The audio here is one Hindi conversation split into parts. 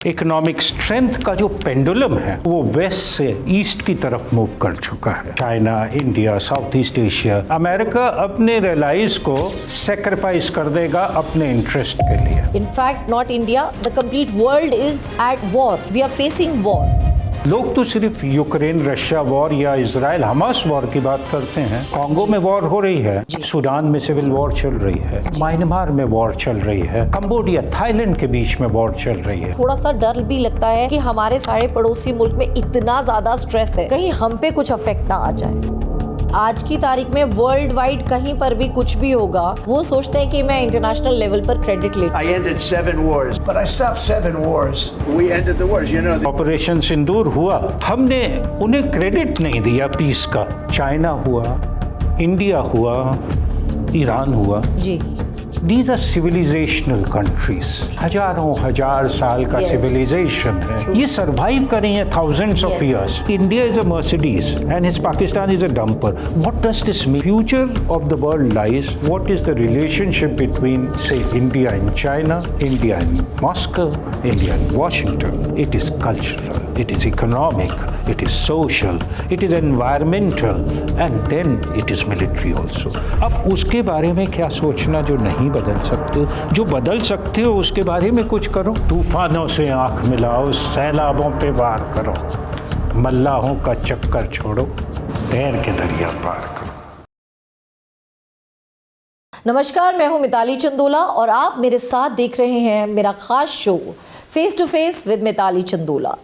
इकोनॉमिक स्ट्रेंथ का जो पेंडुलम है वो वेस्ट से ईस्ट की तरफ मूव कर चुका है। China, India, south east Asia, America अपने रिलाइज को सेक्रीफाइस कर देगा अपने इंटरेस्ट के लिए। In fact, not India, the complete world is at war. We are facing war. लोग तो सिर्फ यूक्रेन रशिया वॉर या इजराइल हमास वॉर की बात करते हैं। कांगो में वॉर हो रही है, सूडान में सिविल वॉर चल रही है, म्यांमार में वॉर चल रही है, कंबोडिया, थाईलैंड के बीच में वॉर चल रही है। थोड़ा सा डर भी लगता है कि हमारे सारे पड़ोसी मुल्क में इतना ज्यादा स्ट्रेस है, कहीं हम पे कुछ अफेक्ट ना आ जाए। आज की तारीख में वर्ल्ड वाइड कहीं पर भी कुछ भी होगा, वो सोचते हैं कि मैं इंटरनेशनल लेवल पर क्रेडिट ले। I ended 7 wars, but I stopped 7 wars. We ended the wars, you know. Operation Sindoor हुआ, हमने उन्हें क्रेडिट नहीं दिया पीस का। चाइना हुआ, इंडिया हुआ, ईरान हुआ। जी, These are civilizational countries. हजारों हजार साल का civilization है। ये survive कर रही हैं thousands of years. India is a Mercedes and his Pakistan is a dumper. What does this mean? Future of the world lies. What is the relationship between, say, India and China, India and Moscow, India and Washington? It is cultural. It is economic. It is social. It is environmental. And then it is military also. अब उसके बारे में क्या सोचना जो नहीं बदल सकते, जो बदल सकते हो उसके बारे में कुछ करो। तूफानों से आंख मिलाओ, सैलाबों पे वार करो, मल्लाहों का चक्कर छोड़ो, तैर के दरिया पार करो। नमस्कार, मैं हूं मिताली चंदोला और आप मेरे साथ देख रहे हैं मेरा खास show face to face with Mitali Chandola.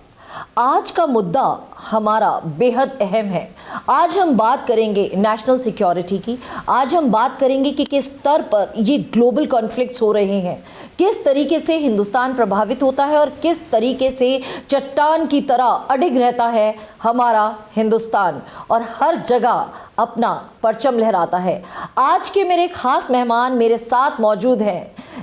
आज का मुद्दा हमारा बेहद अहम है। आज हम बात करेंगे नेशनल सिक्योरिटी की। आज हम बात करेंगे कि किस स्तर पर ये ग्लोबल कॉन्फ्लिक्ट्स हो रहे हैं, किस तरीके से हिंदुस्तान प्रभावित होता है और किस तरीके से चट्टान की तरह अडिग रहता है हमारा हिंदुस्तान और हर जगह अपना परचम लहराता है। आज के मेरे खास मेहमान मेरे साथ मौजूद हैं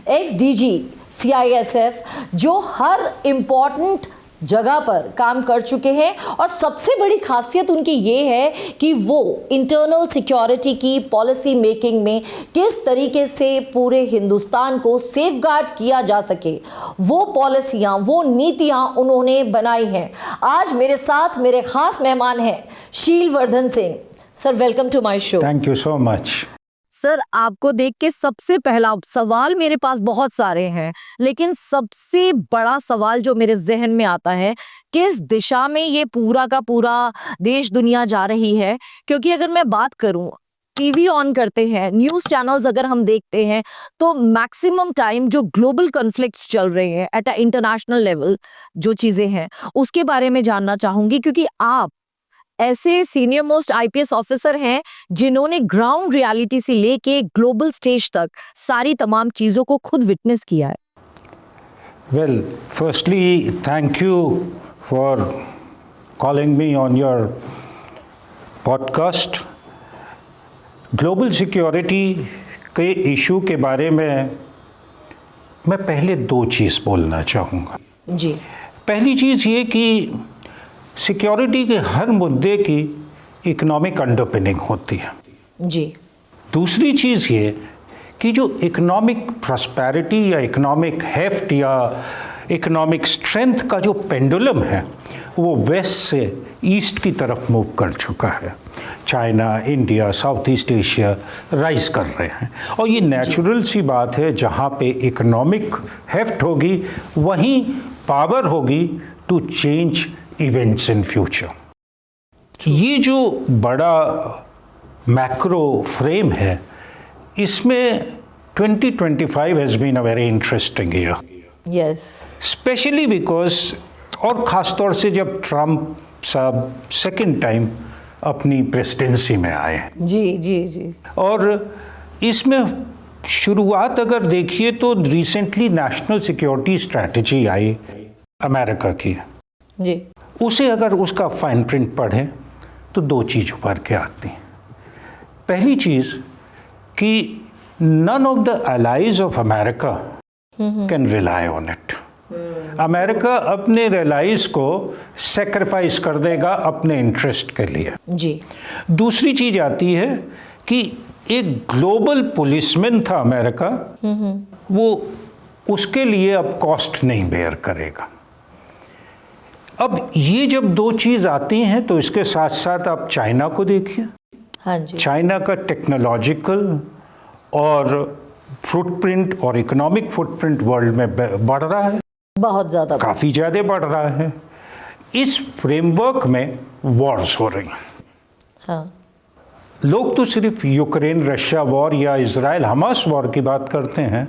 एक्स डीजी CISF, जो हर इम्पॉर्टेंट जगह पर काम कर चुके हैं और सबसे बड़ी खासियत उनकी ये है कि वो इंटरनल सिक्योरिटी की पॉलिसी मेकिंग में किस तरीके से पूरे हिंदुस्तान को सेफगार्ड किया जा सके, वो पॉलिसियां, वो नीतियां उन्होंने बनाई हैं। आज मेरे साथ मेरे खास मेहमान हैं Sheelvardhan Singh. Sir, welcome to my show. Thank you so much. Sir, आपको देख के सबसे पहला सवाल, मेरे पास बहुत सारे हैं लेकिन सबसे बड़ा सवाल जो मेरे जहन में आता है, किस दिशा में ये पूरा का पूरा देश दुनिया जा रही है? क्योंकि अगर मैं बात करूं, टीवी ऑन करते हैं, न्यूज़ चैनल्स अगर हम देखते हैं तो मैक्सिमम टाइम जो ग्लोबल कॉन्फ्लिक्ट्स चल रहे हैं एट अ इंटरनेशनल लेवल, जो चीज़ें हैं उसके बारे में जानना चाहूँगी, क्योंकि आप ऐसे सीनियर मोस्ट IPS ऑफिसर हैं जिन्होंने ग्राउंड रियलिटी से लेके ग्लोबल स्टेज तक सारी तमाम चीज़ों को खुद विटनेस किया है। Well, firstly thank you for calling me on your podcast. Global security के इशू के बारे में मैं पहले 2 चीज़ बोलना चाहूँगा। जी, पहली चीज़ ये कि सिक्योरिटी के हर मुद्दे की इकोनॉमिक अंडरपिनिंग होती है। जी, दूसरी चीज़ ये कि जो इकोनॉमिक प्रॉस्पेरिटी या इकोनॉमिक हेफ्ट या इकोनॉमिक स्ट्रेंथ का जो पेंडुलम है वो वेस्ट से ईस्ट की तरफ मूव कर चुका है। China, India, south east Asia rise कर रहे हैं और ये नेचुरल सी बात है। जहाँ पे इकोनॉमिक हेफ्ट होगी वहीं पावर होगी to change events in future. ये जो बड़ा मैक्रो फ्रेम है, इसमें 2025 has been a very interesting year. Yes, specially because, और ख़ास तौर से जब ट्रम्प साहब सेकेंड टाइम अपनी प्रेसिडेंसी में आए। जी जी जी। और इसमें शुरुआत अगर देखिए तो रिसेंटली नेशनल सिक्योरिटी स्ट्रैटेजी आई अमेरिका की जी, उसे अगर उसका फाइन प्रिंट पढ़ें तो 2 चीज़ उभर के आती हैं। पहली चीज़ कि none of the allies of America can rely on it. America अपने रिलाइज को सेक्रीफाइस कर देगा अपने इंटरेस्ट के लिए। जी, दूसरी चीज़ आती है कि एक ग्लोबल पुलिसमैन था अमेरिका, वो उसके लिए अब कॉस्ट नहीं बेयर करेगा। अब ये जब दो चीज़ आती हैं तो इसके साथ साथ आप चाइना को देखिए। हाँ जी, चाइना का टेक्नोलॉजिकल और फुटप्रिंट और इकोनॉमिक फुटप्रिंट वर्ल्ड में बढ़ रहा है, बहुत ज़्यादा। काफ़ी ज़्यादा बढ़ रहा है। इस फ्रेमवर्क में वॉर्स हो रही हैं। हाँ, लोग तो सिर्फ यूक्रेन रशिया वॉर या इजराइल हमास वॉर की बात करते हैं।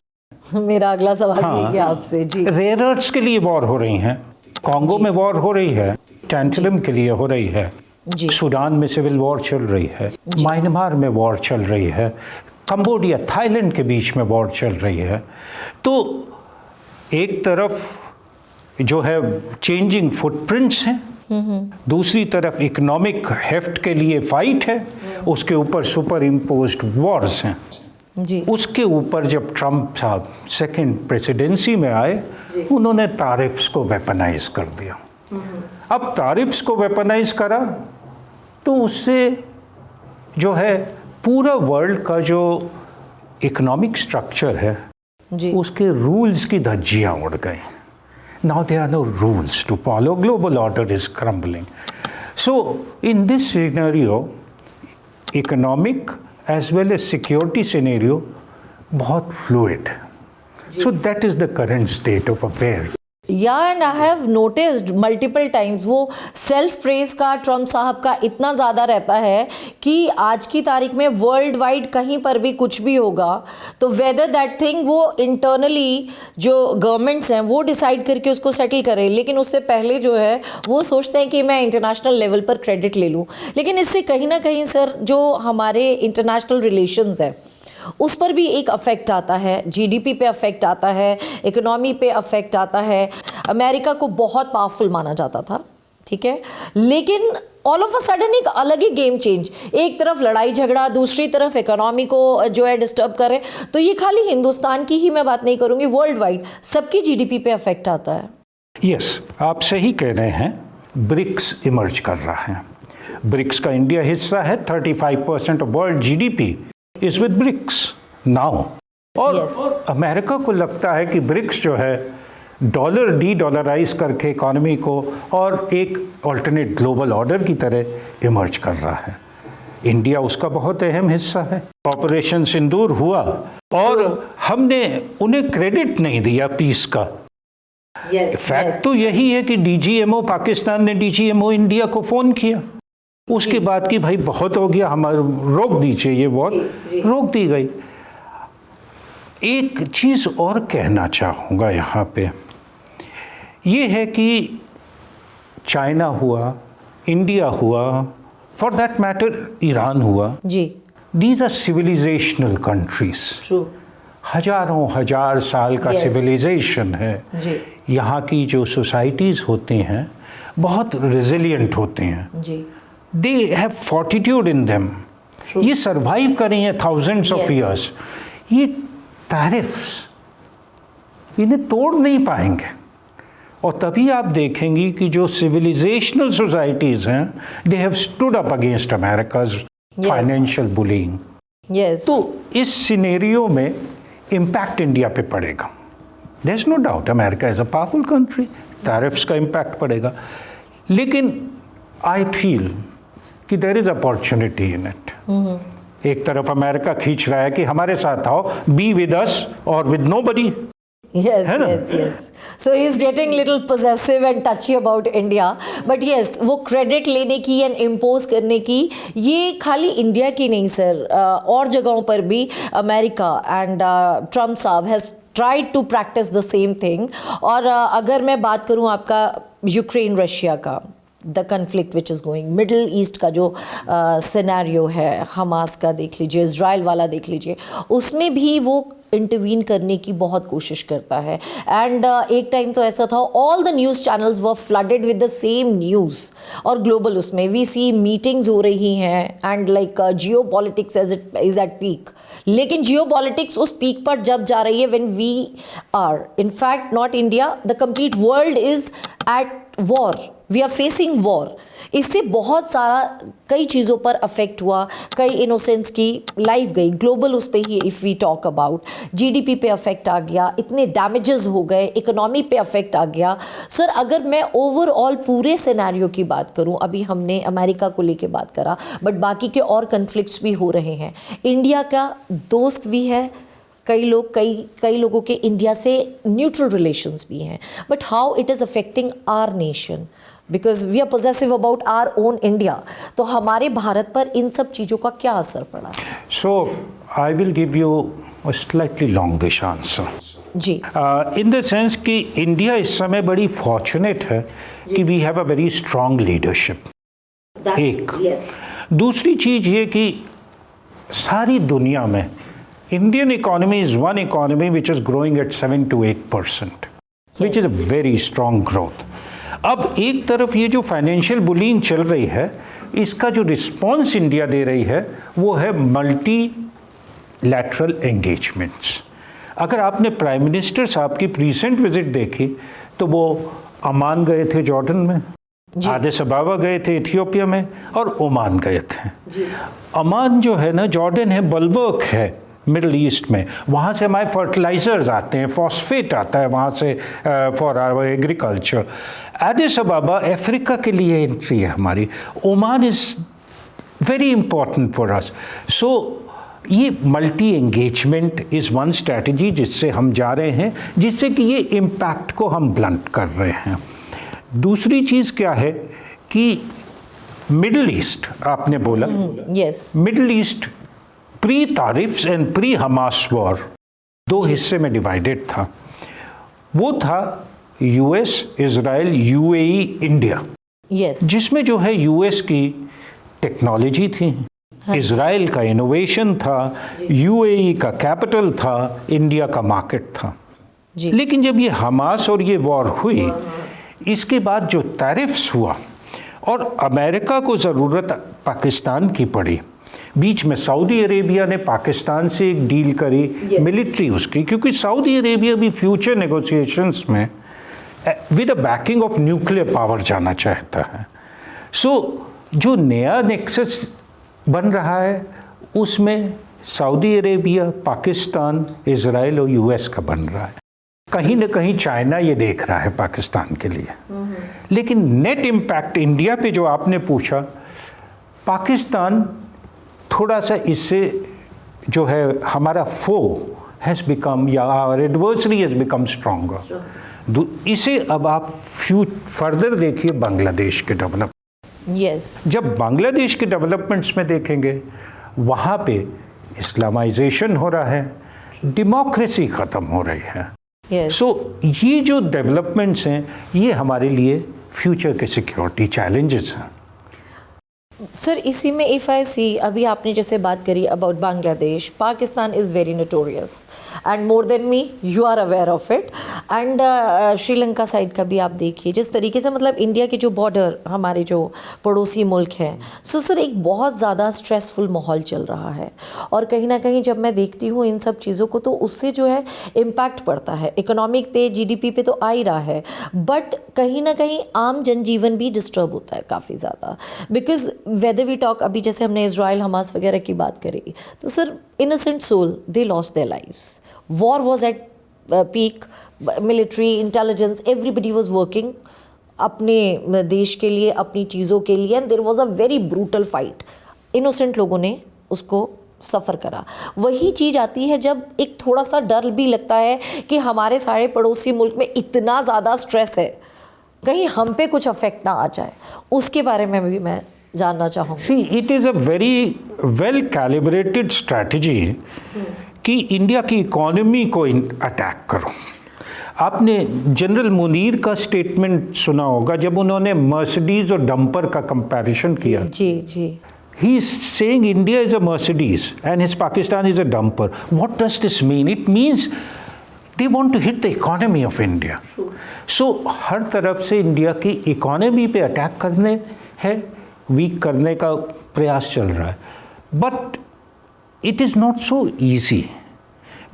मेरा अगला सवाल यही है आपसे जी। रेयर अर्थ्स के लिए वॉर हो रही हैं, कॉन्गो में वॉर हो रही है, टैंटलम के लिए हो रही है, जी, सूडान में सिविल वॉर चल रही है, म्यांमार में वॉर चल रही है, कंबोडिया थाईलैंड के बीच में वॉर चल रही है। तो एक तरफ जो है चेंजिंग फुटप्रिंट्स हैं, दूसरी तरफ इकोनॉमिक हेफ्ट के लिए फाइट है, उसके ऊपर सुपर इम्पोज्ड वॉर्स हैं। जी, उसके ऊपर जब ट्रम्प साहब सेकेंड प्रेसिडेंसी में आए, उन्होंने तारिफ्स को वेपनाइज कर दिया। अब तारिफ्स को वेपनाइज करा तो उससे जो है पूरा वर्ल्ड का जो इकोनॉमिक स्ट्रक्चर है जी, उसके रूल्स की धज्जियां उड़ गई। Now there are no rules to follow. Global order is crumbling. So in this scenario, economic as well as security scenario बहुत fluid. So that is the current state of affairs. या and I have noticed multiple times वो सेल्फ प्रेज का ट्रम्प साहब का इतना ज़्यादा रहता है कि आज की तारीख में वर्ल्ड वाइड कहीं पर भी कुछ भी होगा तो वेदर दैट थिंग वो इंटरनली जो गवर्नमेंट्स हैं वो डिसाइड करके उसको सेटल करें, लेकिन उससे पहले जो है वो सोचते हैं कि मैं इंटरनेशनल लेवल पर क्रेडिट ले लूँ। लेकिन इससे कहीं ना कहीं सर जो हमारे इंटरनेशनल रिलेशंस हैं उस पर भी एक अफेक्ट आता है, जीडीपी पे अफेक्ट आता है, इकोनॉमी पे अफेक्ट आता है। अमेरिका को बहुत पावरफुल माना जाता था, ठीक है, लेकिन ऑल ऑफ अ सडन एक अलग ही गेम चेंज, एक तरफ लड़ाई झगड़ा, दूसरी तरफ इकोनॉमी को जो है डिस्टर्ब करे। तो ये खाली हिंदुस्तान की ही मैं बात नहीं करूँगी, वर्ल्ड वाइड सबकी जीडीपी पे अफेक्ट आता है। यस, आप सही कह रहे हैं। ब्रिक्स इमर्ज कर रहा है। ब्रिक्स का इंडिया हिस्सा है। 35% of world GDP is with BRICS now. और अमेरिका को लगता है कि ब्रिक्स जो है डॉलर डी डॉलराइज करके इकोनॉमी को और एक ऑल्टरनेट ग्लोबल ऑर्डर की तरह इमर्ज कर रहा है। इंडिया उसका बहुत अहम हिस्सा है। ऑपरेशन सिंदूर हुआ और हमने उन्हें क्रेडिट नहीं दिया पीस का। फैक्ट तो यही है कि डीजीएमओ पाकिस्तान ने डीजीएमओ इंडिया को फोन किया, उसके बाद कि भाई बहुत हो गया, हमारे रोक दीजिए ये वॉर, रोक दी गई। एक चीज़ और कहना चाहूँगा यहाँ पे, ये है कि चाइना हुआ, इंडिया हुआ, फॉर दैट मैटर ईरान हुआ, जी, these are civilizational countries. True, हजारों हजार साल का सिविलाइजेशन है। जी, यहाँ की जो सोसाइटीज़ होती हैं बहुत रिजिलियंट होती हैं। जी, They have fortitude in them. ये सरवाइव करें हैं thousands of years. ये टैरिफ्स इन्हें तोड़ नहीं पाएंगे। और तभी आप देखेंगी कि जो सिविलाइजेशनल सोसाइटीज हैं they have stood up against America's financial bullying. तो इस सिनेरियो में इम्पैक्ट इंडिया पे पड़ेगा। There is no doubt, America is a powerful country, tariffs का इम्पैक्ट पड़ेगा। लेकिन आई फील कि there is opportunity in it. एक तरफ अमेरिका खींच रहा है कि हमारे साथ आओ, बी विद अस और with nobody. yes. So he's getting little possessive and touchy about India. But yes, वो क्रेडिट लेने की एंड इम्पोज करने की, ये खाली इंडिया की नहीं सर, और जगहों पर भी अमेरिका एंड ट्रम्प साहब has tried to practice the same thing. और अगर मैं बात करूँ आपका यूक्रेन रशिया का the conflict which is going, middle east का जो सिनेरियो है, हमास का देख लीजिए, इज़राइल वाला देख लीजिए, उसमें भी वो इंटरवीन करने की बहुत कोशिश करता है। एंड एक टाइम तो ऐसा था all the news channels were flooded with the same news, और ग्लोबल उसमें वी सी मीटिंग्स हो रही हैं and like geopolitics as it is at peak. लेकिन जियो पॉलिटिक्स उस पीक पर जब जा रही है when we are, in fact not India, the complete world is at war, we are facing war. इससे बहुत सारा कई चीज़ों पर अफेक्ट हुआ, कई इनोसेंट्स की लाइफ गई, ग्लोबल उस पे ही if we talk about, GDP पे अफेक्ट आ गया, इतने डैमेजेस हो गए, इकोनॉमी पे अफेक्ट आ गया। सर अगर मैं ओवरऑल पूरे सिनेरियो की बात करूं, अभी हमने अमेरिका को लेके बात करा, बट बाकी के और कन्फ्लिक्ट्स भी हो रहे हैं। इंडिया का दोस्त भी है, कई लोगों के इंडिया से न्यूट्रल रिलेशंस भी हैं, but how it is affecting our nation, because we are possessive about our own India. तो हमारे भारत पर इन सब चीज़ों का क्या असर पड़ा? So I will give you a slightly longish answer जी। इन द सेंस कि इंडिया इस समय बड़ी फॉर्चुनेट है कि we have a very strong leadership. एक दूसरी चीज़ ये कि सारी दुनिया में Indian economy is one economy which is growing at 7 to 8%, which is a very strong growth. अब एक तरफ ये जो फाइनेंशियल बुलिंग चल रही है, इसका जो रिस्पॉन्स इंडिया दे रही है वो है मल्टी लैटरल एंगेजमेंट्स। अगर आपने प्राइम मिनिस्टर साहब की रिसेंट विजिट देखी तो वो अमान गए थे जॉर्डन में, आदिस अबाबा गए थे इथियोपिया में, और ओमान गए थे। अमान जो है ना, जॉर्डन है, बल्वर्क है मिडल ईस्ट में, वहाँ से हमारे फर्टिलाइजर्स आते हैं, फॉस्फेट आता है वहाँ से for our agriculture. Addis Ababa Africa के लिए एंट्री है हमारी। Oman is very important for us. So ये multi engagement is one strategy जिससे हम जा रहे हैं, जिससे कि ये इम्पैक्ट को हम ब्लंट कर रहे हैं। दूसरी चीज़ क्या है कि मिडल ईस्ट आपने बोला, yes, Middle East pre tariffs and pre Hamas war दो हिस्से में डिवाइडेड था। वो था US, Israel, UAE, India. Yes, जिसमें जो है यूएस की टेक्नोलॉजी थी, इजराइल का इनोवेशन था, यूएई का कैपिटल था, इंडिया का मार्केट था। लेकिन जब ये हमास और ये वॉर हुई, इसके बाद जो टैरिफ्स हुआ और अमेरिका को ज़रूरत पाकिस्तान की पड़ी, बीच में सऊदी अरेबिया ने पाकिस्तान से एक डील करी मिलिट्री उसकी, क्योंकि सऊदी अरेबिया भी फ्यूचर नेगोशिएशंस में with a banking of nuclear power जाना चाहता है। सो जो नया नेक्सस बन रहा है उसमें सऊदी अरेबिया, पाकिस्तान, इजराइल और यूएस का बन रहा है। कहीं ना कहीं चाइना ये देख रहा है पाकिस्तान के लिए। लेकिन नेट इम्पैक्ट इंडिया पे जो आपने पूछा, पाकिस्तान थोड़ा सा इससे जो है हमारा फो हैज़ बिकम, या our adversary has become stronger. इसे अब आप फर्दर देखिए बांग्लादेश के डेवलपमेंट। यस, जब बांग्लादेश के डेवलपमेंट्स में देखेंगे, वहाँ पे इस्लामाइजेशन हो रहा है, डेमोक्रेसी ख़त्म हो रही है। सो ये जो डेवलपमेंट्स हैं, ये हमारे लिए फ्यूचर के सिक्योरिटी चैलेंजेस हैं। सर इसी में इफ़ आई सी, अभी आपने जैसे बात करी about Bangladesh, Pakistan is very notorious and more than me you are aware of it. And Sri Lanka side का भी आप देखिए, जिस तरीके से मतलब इंडिया के जो बॉर्डर, हमारे जो पड़ोसी मुल्क हैं, सो सर एक बहुत ज़्यादा स्ट्रेसफुल माहौल चल रहा है। और कहीं ना कहीं जब मैं देखती हूँ इन सब चीज़ों को, तो उससे जो है इम्पैक्ट पड़ता है इकोनॉमिक पे, जीडीपी पे तो आ ही रहा है, बट कहीं ना कहीं आम जनजीवन भी डिस्टर्ब होता है काफ़ी ज़्यादा। बिकॉज वेदर वी टॉक, अभी जैसे हमने इजराइल हमास वगैरह की बात करी, तो sir innocent soul they lost their lives, war was at peak, military, intelligence, everybody was working अपने देश के लिए, अपनी चीज़ों के लिए, and there was a very brutal fight. Innocent लोगों ने उसको सफ़र करा। वही चीज़ आती है जब एक थोड़ा सा डर भी लगता है कि हमारे सारे पड़ोसी मुल्क में इतना ज़्यादा स्ट्रेस है, कहीं हम पे कुछ अफेक्ट ना आ जाए। उसके बारे में भी मैं जानना चाहूँगी। See, it is a very well calibrated strategy कि इंडिया की इकोनॉमी को अटैक करो। आपने जनरल मुनीर का स्टेटमेंट सुना होगा, जब उन्होंने मर्सिडीज और डंपर का कंपैरिजन किया। जी जी, he is saying India is a Mercedes and his Pakistan is a dumper. What does this mean? It means they want to hit the economy of India. So हर तरफ से इंडिया की इकोनॉमी पे अटैक करने है, वीक करने का प्रयास चल रहा है। But it is not so easy,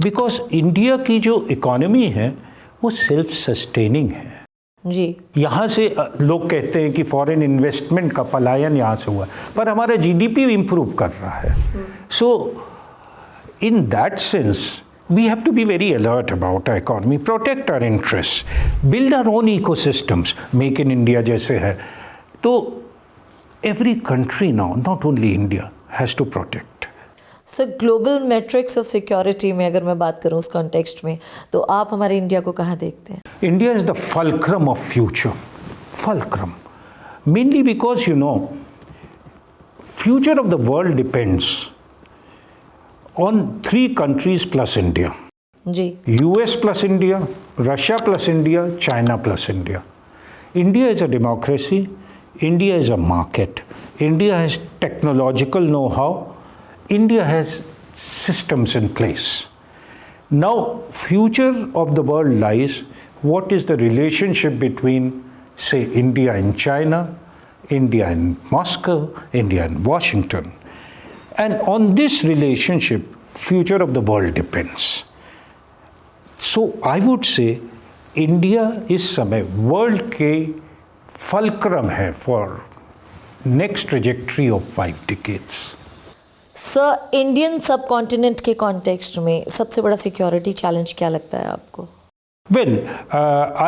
because India की जो इकोनॉमी है वो सेल्फ सस्टेनिंग है। जी। यहाँ से लोग कहते हैं कि फॉरेन इन्वेस्टमेंट का पलायन यहाँ से हुआ, पर हमारा जीडीपी इंप्रूव कर रहा है। So in that sense we have to be very alert about our economy, protect our interests, build our own ecosystems, make in India जैसे है। तो every country now, not only India, has to protect. Sir global matrix of security में अगर मैं बात करूं उस कॉन्टेक्स्ट में, तो आप हमारे इंडिया को कहाँ देखते हैं? India is the fulcrum of future. Fulcrum. Mainly because, you know, future of the world depends on 3 countries plus India. Ji. US plus India, Russia plus India, China plus India. India is a democracy. India is a market. India has technological know-how. India has systems in place. Now, future of the world lies, what is the relationship between, say, India and China, India and Moscow, India and Washington. And on this relationship, future of the world depends. So I would say India इस समय world के fulcrum है for next trajectory of 5 decades. Sir Indian सब कॉन्टिनेंट के कॉन्टेक्स्ट में सबसे बड़ा सिक्योरिटी चैलेंज क्या लगता है आपको? Well,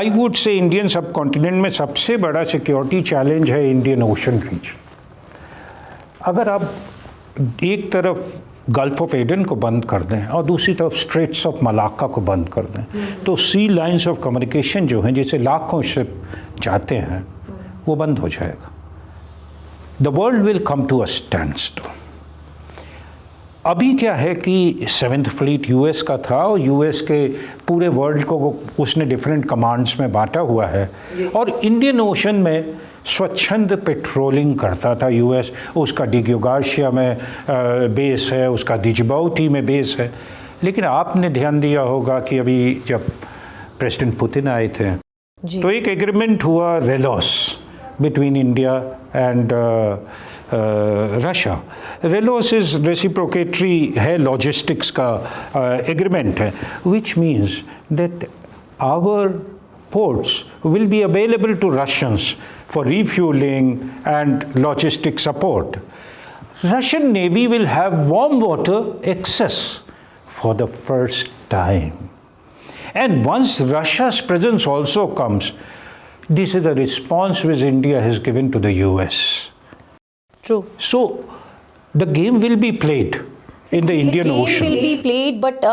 I would say Indian subcontinent में सबसे बड़ा सिक्योरिटी चैलेंज है इंडियन ओशन रीजन। अगर आप एक तरफ गल्फ ऑफ एडन को बंद कर दें और दूसरी तरफ स्ट्रेट्स ऑफ मलाक्का को बंद कर दें, तो सी लाइंस ऑफ कम्युनिकेशन जो हैं, जिसे लाखों शिप जाते हैं, वो बंद हो जाएगा। The world will come to a standstill. अभी क्या है कि 7th फ्लीट यूएस का था और यूएस के पूरे वर्ल्ड को उसने डिफरेंट कमांड्स में बांटा हुआ है, और इंडियन ओशन में स्वच्छंद पेट्रोलिंग करता था यूएस। उसका डिग्योगाशिया में बेस है, उसका दिजबाउती में बेस है। लेकिन आपने ध्यान दिया होगा कि अभी जब प्रेसिडेंट पुतिन आए थे तो एक एग्रीमेंट हुआ RELOS between India and Russia. RELOS is reciprocatory है, लॉजिस्टिक्स का एग्रीमेंट है, which means that our ports will be available to Russians for refueling and logistic support. Russian Navy will have warm water access for the first time. And once Russia's presence also comes, this is the response which India has given to the US. True. So the game will be played in the Indian Ocean. The game will be played, but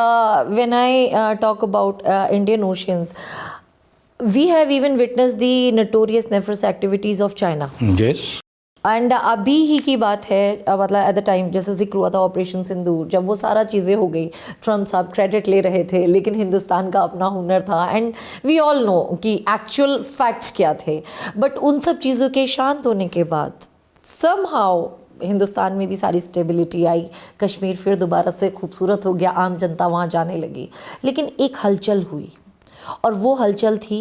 when I talk about Indian oceans, we have even witnessed the notorious nefarious activities of China. Yes. And अभी ही की बात है, मतलब एट द टाइम जैसे जिक्र हुआ था ऑपरेशन सिंदूर, जब वो सारा चीज़ें हो गई, ट्रम्प साहब क्रेडिट ले रहे थे, लेकिन हिंदुस्तान का अपना हुनर था, एंड वी ऑल नो कि एक्चुअल फैक्ट्स क्या थे। बट उन सब चीज़ों के शांत होने के बाद समहाउ हिंदुस्तान में भी सारी स्टेबिलिटी आई, कश्मीर फिर दोबारा से खूबसूरत हो गया, आम जनता वहाँ जाने लगी। लेकिन एक हलचल हुई, और वो हलचल थी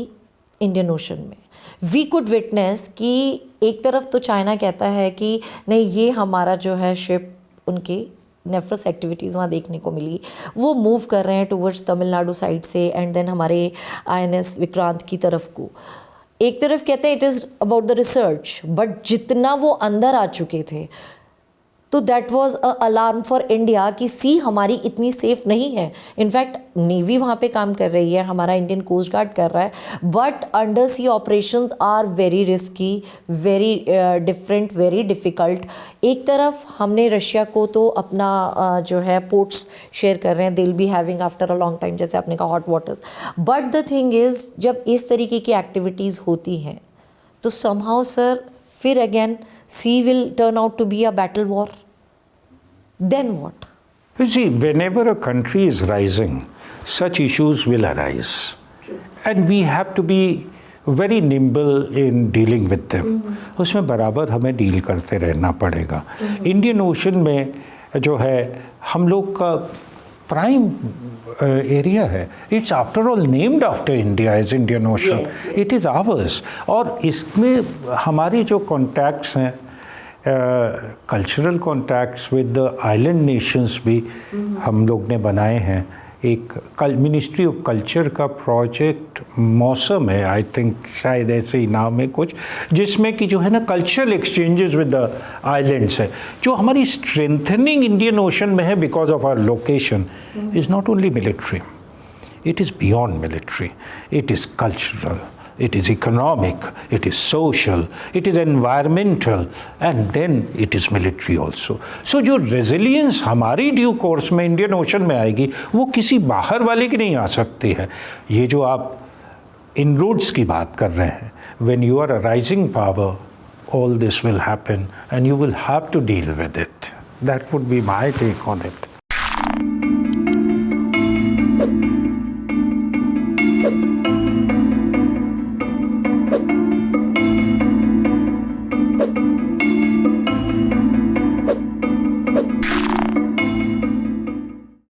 इंडियन ओशन में। वी कुड विटनेस कि एक तरफ तो चाइना कहता है कि नहीं, ये हमारा जो है शिप, उनके नेफरस एक्टिविटीज़ वहाँ देखने को मिली, वो मूव कर रहे हैं टुवर्ड्स तमिलनाडु साइड से, एंड देन हमारे INS विक्रांत की तरफ को। एक तरफ कहते हैं it is about the research, but जितना वो अंदर आ चुके थे, तो that was a alarm for India कि सी हमारी इतनी सेफ नहीं है। इनफैक्ट नेवी वहाँ पे काम कर रही है, हमारा इंडियन कोस्ट गार्ड कर रहा है, but under sea operations are very risky, very different, very difficult. एक तरफ हमने रशिया को तो अपना जो है पोर्ट्स शेयर कर रहे हैं, they will be having after a long time, जैसे आपने कहा hot waters. But the thing is, जब इस तरीके की एक्टिविटीज़ होती हैं तो समहाउ सर फिर again sea will turn out to be a battle war. Then what? You see, whenever a country is rising, such issues will arise. And we have to be very nimble in dealing with them. उसमें बराबर हमें डील करते रहना पड़ेगा। इंडियन ओशन में जो है हम लोग का प्राइम एरिया है, it's after all named after India as Indian Ocean, it is ours. और इसमें हमारी जो कॉन्टैक्ट्स हैं, cultural contacts with the island nations भी हम लोग ने बनाए हैं। एक मिनिस्ट्री ऑफ कल्चर का प्रोजेक्ट मौसम है, आई थिंक शायद ऐसे ही नाम है कुछ, जिसमें कि जो है ना cultural exchanges with the islands है, जो हमारी स्ट्रेंथनिंग इंडियन ओशन में है because of our location, is not only military, it is beyond military, it is cultural, it is economic, it is social, it is environmental, and then it is military also. So जो resilience हमारी ड्यू कोर्स में इंडियन ओशन में आएगी वो किसी बाहर वाले की नहीं आ सकती है। ये जो आप inroads की बात कर रहे हैं, when you are a rising power, all this will happen and you will have to deal with it. That would be my take on it.